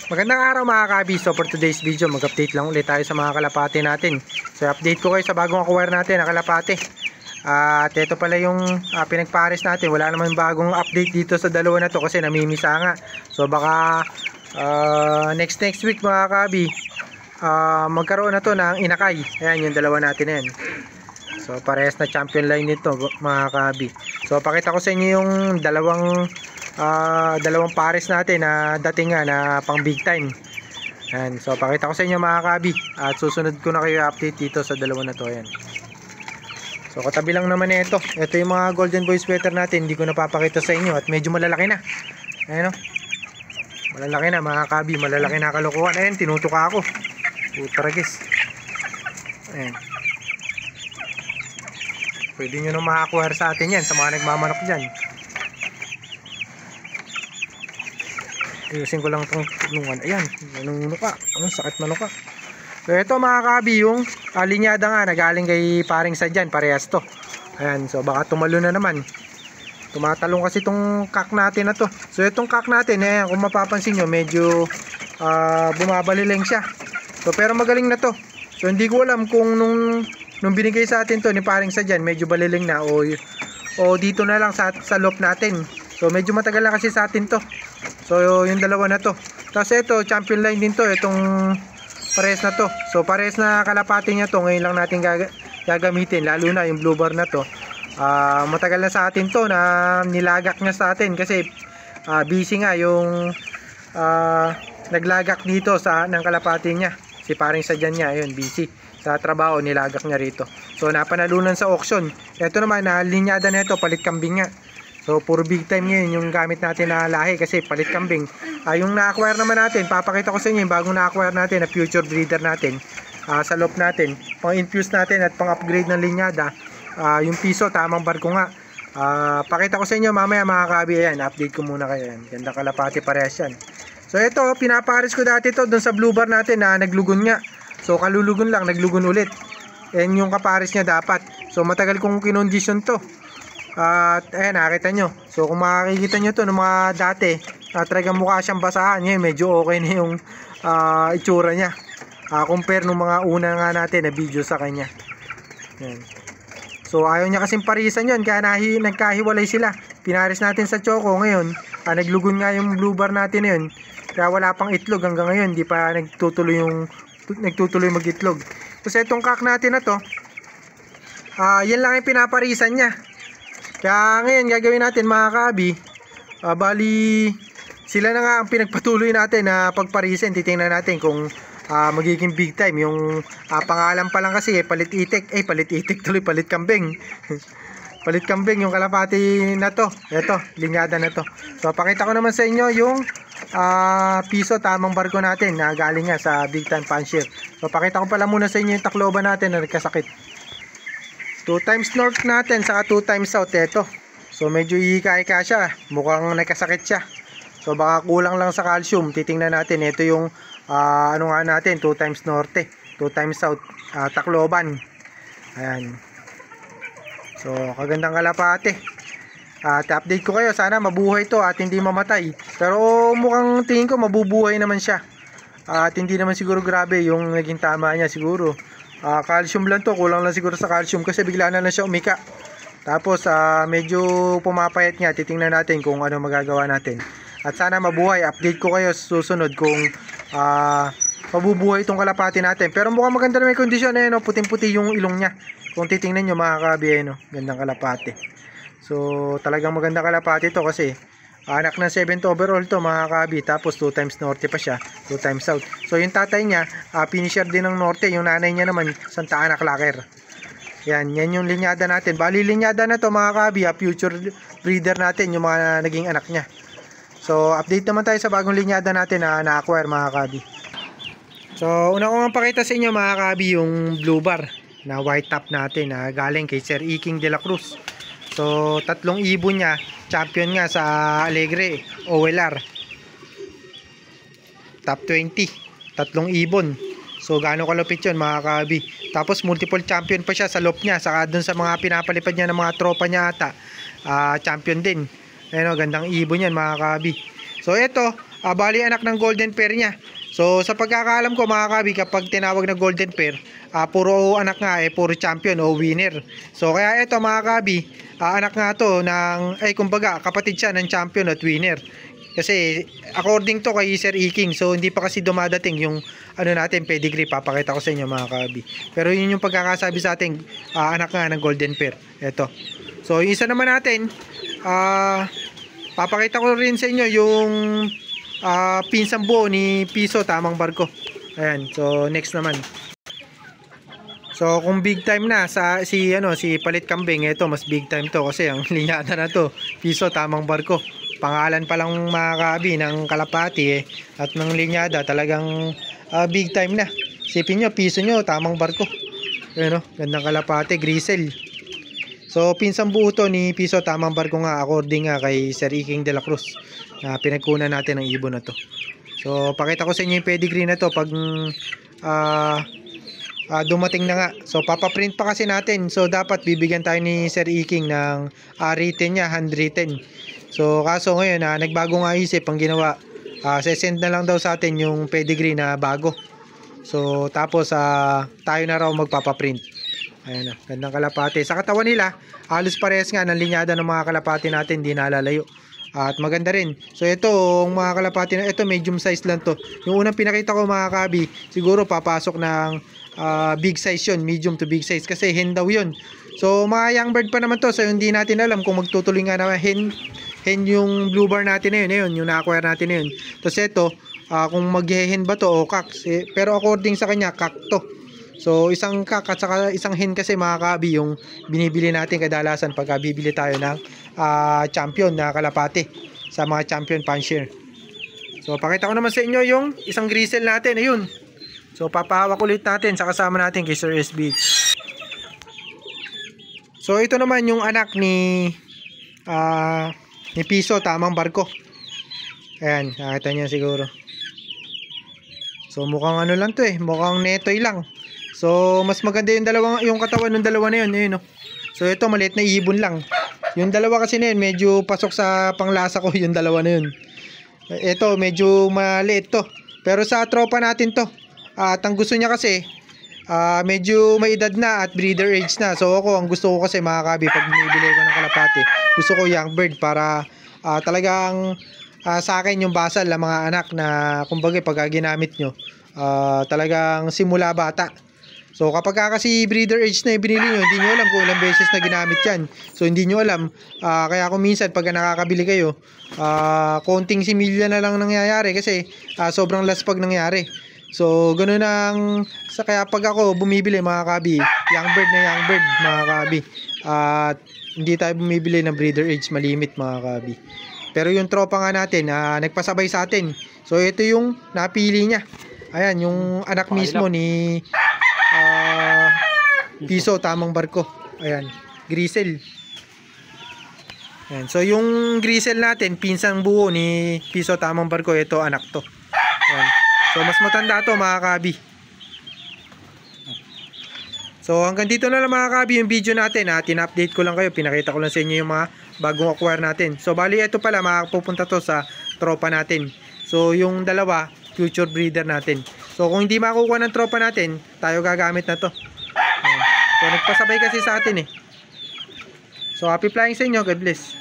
Magandang araw mga kabi. So for today's video, mag-update lang ulit tayo sa mga kalapati natin. So update ko kayo sa bagong acquire natin na kalapati. At ito pala yung pinagpares natin. Wala naman bagong update dito sa dalawa na to kasi namimisa nga. So baka next week mga kabi, magkaroon na to ng inakay. Ayan yung dalawa natin yan. So parehas na champion line nito mga kabi. So pakita ko sa inyo yung dalawang pares natin na dating nga na pang big time. Ayan, so pakita ko sa inyo mga kabi. At susunod ko na kayo update dito sa dalawa na to. Ayan. So katabi lang naman ito. Ito yung mga golden boy sweater natin. Hindi ko napapakita sa inyo at medyo malalaki na. Ayan o. Malalaki na mga kabi. Malalaki na kalokohan. Ayan, tinutuka ako. Utragis. Ayan. Pwede nyo nang makakuha sa atin yan sa mga nagmamanok dyan. Ayusin ko lang itong tulungan. Ayan, manunuka. Ang sakit manuka. So ito mga kabi, yung linyada nga nagaling kay paring Sadyan. Parehas to. Ayan, so baka tumalo na naman. Tumatalong kasi itong kak natin na to. So itong kak natin, ayan, kung mapapansin nyo, medyo bumabaliling siya. So pero magaling na to. So hindi ko alam kung nung binigay sa atin to ni paring Sadyan, medyo baliling na o dito na lang sa loop natin. So medyo matagal na kasi sa atin to. So yung dalawa na to. Tapos ito champion line din to. Itong pares na to. So pares na kalapati niya to. Ngayon lang natin gagamitin. Lalo na yung blue bar na to. Matagal na sa atin to na nilagak niya sa atin. Kasi busy nga yung naglagak dito ng kalapati niya. Si paring Sadyan niya. Ayun, busy sa trabaho, nilagak niya rito. So napanalunan sa auction. Ito naman na linyada na ito, palit kambing nga. So puro big time ngayon yung gamit natin na lahi kasi palit kambing. Yung na-acquire naman natin, papakita ko sa inyo yung bagong na-acquire natin na future breeder natin sa loop natin. Pang-infuse natin at pang-upgrade ng linyada. Yung piso, tamang barko nga. Pakita ko sa inyo mamaya mga kabi. Ayan, update ko muna kayo. Ayan, ganda kalapati parehas yan. So ito, pinapares ko dati to doon sa blue bar natin na naglugon nga. So kalulugon lang, naglugon ulit. And yung kapares niya dapat. So matagal kong kinondisyon to. At ayan, nakita nyo. So kung makikita nyo to ng mga dati, talagang mukha siyang basahan niya. Medyo okay na yung itsura niya. Compare nung mga una nga natin na video sa kanya. Ayan. So ayaw niya kasing parisan yun. Kaya nagkahiwalay sila. Pinaris natin sa choco ngayon. Naglugon nga yung blue bar natin na yun. Kaya wala pang itlog hanggang ngayon. Di pa nagtutuloy mag-itlog. Kasi itong kak natin na to, yan lang yung pinaparisan niya. Kaya ngayon gagawin natin mga kabi, bali sila na nga ang pinagpatuloy natin na pagparisin. Titingnan natin kung magiging big time. Yung pangalan pa lang kasi palit itik tuloy, palit kambing. Palit kambing yung kalapati na to. Ito, linyada na to. So pakita ko naman sa inyo yung piso tamang barko natin na galing nga sa big time puncher. So pakita ko pala muna sa inyo yung Tacloban natin na nagkasakit. 2 times north natin saka 2 times south ito. So medyo ihika-hika siya. Mukhang nagkasakit siya. So baka kulang lang sa calcium. Titingnan natin. Ito yung ano nga natin, 2 times norte, 2 times south, Tacloban. Ayan. So kagandang kalapate. At update ko kayo, sana mabuhay to at hindi mamatay. Pero mukhang tingin ko mabubuhay naman siya. At hindi naman siguro grabe yung naging tama niya siguro. Calcium lang to, kulang lang siguro sa calcium kasi bigla na lang siya umika. Tapos medyo pumapayat nga, titingnan natin kung ano magagawa natin. At sana mabuhay, update ko kayo susunod kung mabubuhay itong kalapati natin. Pero mukhang maganda na may kondisyon, no? Puting-puti yung ilong niya. Kung titingnan nyo mga kabi, no? Gandang kalapati. So talagang maganda kalapati to kasi anak ng 7th overall to mga kabi. Tapos 2 times norte pa siya, 2 times south. So yung tatay niya, finisher din ng norte. Yung nanay niya naman, Santa Ana Clacker. Yan yung linyada natin. Bali linyada na to mga kabi, future breeder natin, yung mga naging anak niya. So update naman tayo sa bagong linyada natin na na-acquire mga kabi. So una ko nga pakita sa inyo mga kabi yung blue bar na white top natin na galing kay Sir Iking de la Cruz. So tatlong ibon niya, champion nga sa Alegre OLR top 20, tatlong ibon. So gaano kalupit yun mga kabi. Tapos multiple champion pa siya sa loop niya. Saka dun sa mga pinapalipad niya ng mga tropa niya ata, champion din. Ayun o, gandang ibon yan mga kabi. So ito, bali anak ng golden pair niya. So sa pagkakaalam ko mga kabi, kapag tinawag na golden pair, puro anak nga puro champion o winner. So kaya ito mga kabi, anak nga to ng kumbaga kapatid siya ng champion at winner. Kasi according to kay Sir Iking, so hindi pa kasi dumadating yung natin pedigree, papakita ko sa inyo mga kabi. Pero yun yung pagkakasabi sa ating anak nga ng golden pair. Ito. So yung isa naman natin, papakita ko rin sa inyo yung pinsang buo ni Piso Tamang Barko. Ayan, so next naman. So kung big time na si Palit Kambing, ito mas big time to kasi ang linyada na to, Piso Tamang Barko. Pangalan pa lang mga kabi ng kalapati at ng linyada talagang big time na. Sipin nyo, Piso nyo, Tamang Barko. Ayan, gandang kalapati, Grisel. So pinsang buo to ni Piso Tamang Barko nga, according nga kay Sir Iking de la Cruz. Pinagkunan natin ang ibon na to. So pakita ko sa inyo yung pedigree na to pag dumating na nga. So papaprint pa kasi natin. So dapat bibigyan tayo ni Sir Iking ng written niya, handwritten. So kaso ngayon nagbago nga isip ang ginawa. Sesend na lang daw sa atin yung pedigree na bago. So tapos tayo na raw magpapaprint. Ayan, gandang kalapati. Sa katawan nila halos parehas nga ng linyada ng mga kalapati natin, di nalalayo. At maganda rin. So ito mga kalapati na ito, medium size lang to. Yung unang pinakita ko mga kabi, siguro papasok ng big size yun, medium to big size, kasi hen daw yun. So mga young bird pa naman to, so hindi natin alam kung magtutuloy nga na hen yung blue bar natin na yun, yung na-acquire natin na yun. Tapos ito, kung mag-hen ba to o kak, pero according sa kanya, kak to. So isang kak at saka isang hen kasi mga kabi yung binibili natin kadalasan pagka bibili tayo ng champion na kalapati sa mga champion puncher. So pakita ko naman sa inyo yung isang grisel natin, ayun. So papahawak ulit natin sa kasama natin kay Sir SB. So ito naman yung anak ni Piso Tamang Barko. Ayan, nakita niyo siguro. So mukhang lang to mukhang netoy lang. So mas maganda yung katawan ng dalawa na yun, ayun, no? So ito maliit na ibon lang. Yung dalawa kasi na yun medyo pasok sa panglasa ko, yung dalawa na yun. Ito medyo maliit to. Pero sa tropa natin to. At ang gusto niya kasi medyo may edad na at breeder age na. So ako, ang gusto ko kasi mga kabi, pag binibili ko ng kalapati, gusto ko young bird para talagang sa akin yung basal ng mga anak na kumbaga pag ginamit nyo, talagang simula bata. So kapag kasi breeder age na yung binili nyo, hindi nyo alam kung ilang beses na ginamit yan. So hindi nyo alam. Kaya kung minsan pag nakakabili kayo, konting similya na lang nangyayari kasi sobrang laspag nangyari. So ganoon kaya pag ako bumibili mga kabi, young bird na young bird mga kabi. At hindi tayo bumibili ng breeder age, malimit mga kabi. Pero yung tropa nga natin, nagpasabay sa atin. So ito yung napili niya. Ayan, yung anak mismo ni Piso Tamang Barko. Ayan, Grisel. Ayan, so yung Grisel natin, pinsang buo ni Piso Tamang Barko, ito anak to. Ayan. So mas matanda to mga kabi. So hanggang dito na lang mga kabi yung video natin. Tin-update ko lang kayo, pinakita ko lang sa inyo yung mga bagong acquire natin. So bali ito pala, pupunta to sa tropa natin. So yung dalawa, future breeder natin. So kung hindi makukuha ng tropa natin, tayo gagamit na to. So nagpasabay kasi sa atin So happy flying sa inyo, God bless.